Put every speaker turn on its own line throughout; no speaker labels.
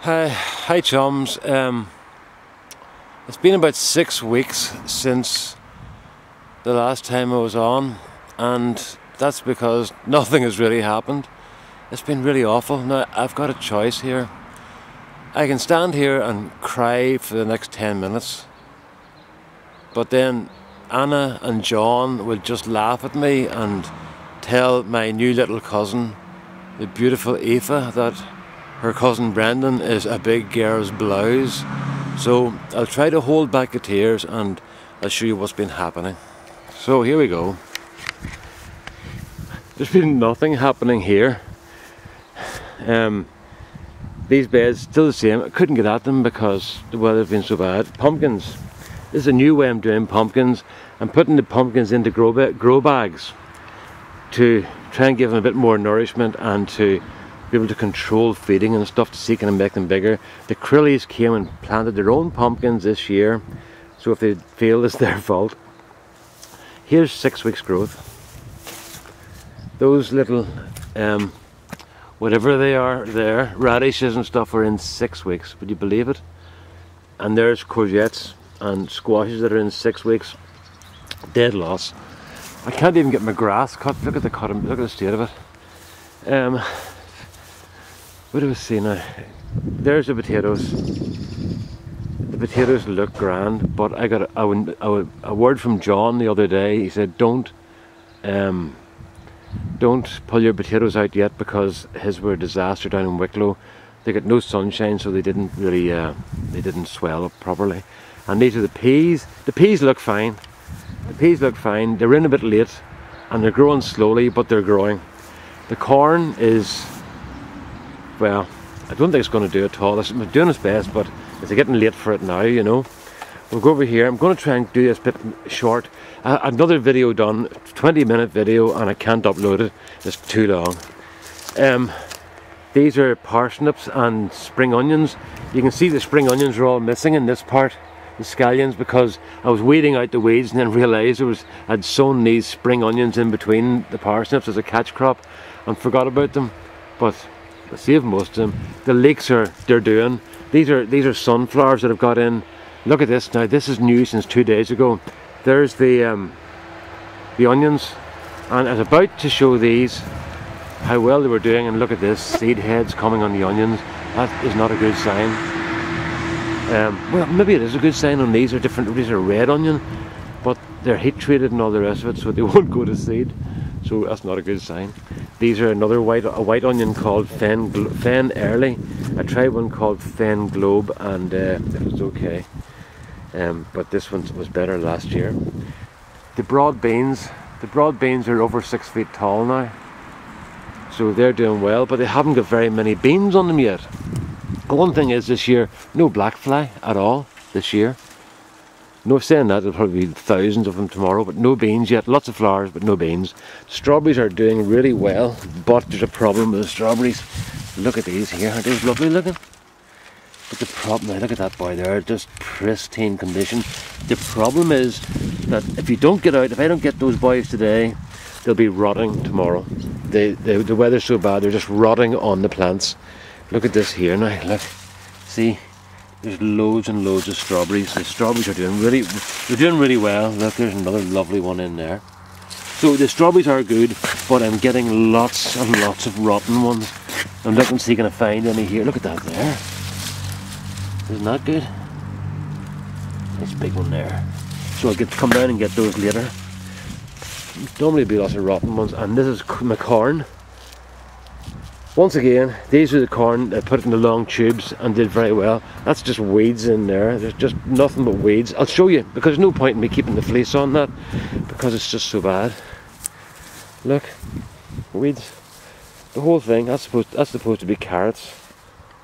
Hi chums. It's been about 6 weeks since the last time I was on, and that's because nothing has really happened. It's been really awful. Now I've got a choice here. I can stand here and cry for the next 10 minutes, but then Anna and John will just laugh at me and tell my new little cousin, the beautiful Aoife, that her cousin Brendan is a big girl's blouse. So I'll try to hold back the tears and I'll show you what's been happening. So here we go. There's been nothing happening here. These beds still the same. I couldn't get at them because the weather's been so bad. Pumpkins. This is a new way I'm doing pumpkins. I'm putting the pumpkins into grow bags to try and give them a bit more nourishment and to be able to control feeding and stuff to see can I make them bigger. The Crillies came and planted their own pumpkins this year, so if they fail it's their fault. Here's 6 weeks growth. Those little whatever they are there, radishes and stuff, are in 6 weeks. Would you believe it? And there's courgettes and squashes that are in 6 weeks. Dead loss. I can't even get my grass cut. Look at the look at the state of it. What do we see now? There's the potatoes. The potatoes look grand, but I got a word from John the other day. He said, don't pull your potatoes out yet because his were a disaster down in Wicklow. They got no sunshine, so they didn't really they didn't swell up properly. And these are the peas. The peas look fine. The peas look fine. They're in a bit late and they're growing slowly, but they're growing. The corn is, well, I don't think it's going to do at all. It's doing its best, but it's getting late for it now, you know. We'll go over here. I'm going to try and do this bit short. Another video done, 20-minute video, and I can't upload it. It's too long. These are parsnips and spring onions. You can see the spring onions are all missing in this part, the scallions, because I was weeding out the weeds and then realised I'd sown these spring onions in between the parsnips as a catch crop and forgot about them. But I saved most of them. The leeks they're doing. These are sunflowers that I've got in. Look at this now. This is new since 2 days ago. There's the onions, and I was about to show these how well they were doing, and look at this, seed heads coming on the onions. That is not a good sign. Well, maybe it is a good sign on these. Are different. These are red onion, but they're heat treated and all the rest of it, so they won't go to seed. So that's not a good sign. These are another a white onion called Fen Early. I tried one called Fen Globe and it was okay. But this one was better last year. The broad beans are over 6 feet tall now. So they're doing well, but they haven't got very many beans on them yet. One thing is this year, no black fly at all this year. No, saying that, there'll probably be thousands of them tomorrow, but no beans yet. Lots of flowers, but no beans. Strawberries are doing really well, but there's a problem with the strawberries. Look at these here, aren't those lovely looking? But the problem, now look at that boy there, just pristine condition. The problem is that if you don't get out, if I don't get those boys today, they'll be rotting tomorrow. The weather's so bad, they're just rotting on the plants. Look at this here now, look, see? There's loads and loads of strawberries. The strawberries are doing really well. Look, there's another lovely one in there. So the strawberries are good, but I'm getting lots and lots of rotten ones. I'm looking to see can I find any here. Look at that there. Isn't that good? Nice big one there. So I'll come down and get those later. Normally there'll be lots of rotten ones. And this is my corn. Once again, these are the corn. I put it in the long tubes and did very well. That's just weeds in there. There's just nothing but weeds. I'll show you, because there's no point in me keeping the fleece on that because it's just so bad. Look, weeds. The whole thing. That's supposed to be carrots,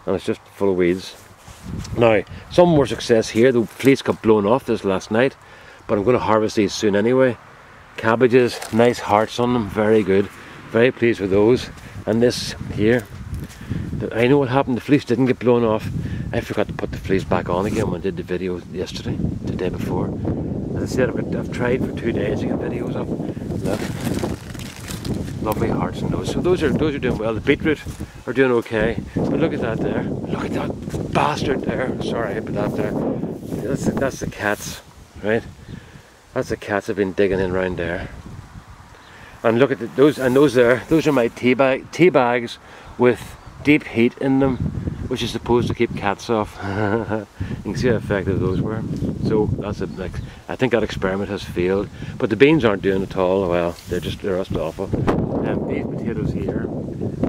and it's just full of weeds. Now, some more success here. The fleece got blown off this last night, but I'm going to harvest these soon anyway. Cabbages, nice hearts on them, very good. Very pleased with those. And this here, I know what happened, the fleece didn't get blown off. I forgot to put the fleece back on again when I did the video yesterday, the day before. As I said, I've tried for 2 days to get videos up. Look. lovely hearts in those. So those are doing well. The beetroot are doing okay. But look at that there. Look at that bastard there. Sorry, I put that there. That's the cats, right? That's the cats have been digging in around there. And look at those there. Those are my tea bags with deep heat in them, which is supposed to keep cats off. You can see how effective those were. So that's I think that experiment has failed. But the beans aren't doing at all well. They're just awful. These potatoes here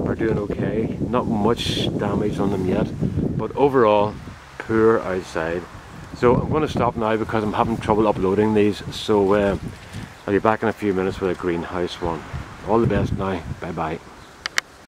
are doing okay. Not much damage on them yet, but overall poor outside. So I'm going to stop now because I'm having trouble uploading these. So I'll be back in a few minutes with a greenhouse one. All the best now. Bye bye.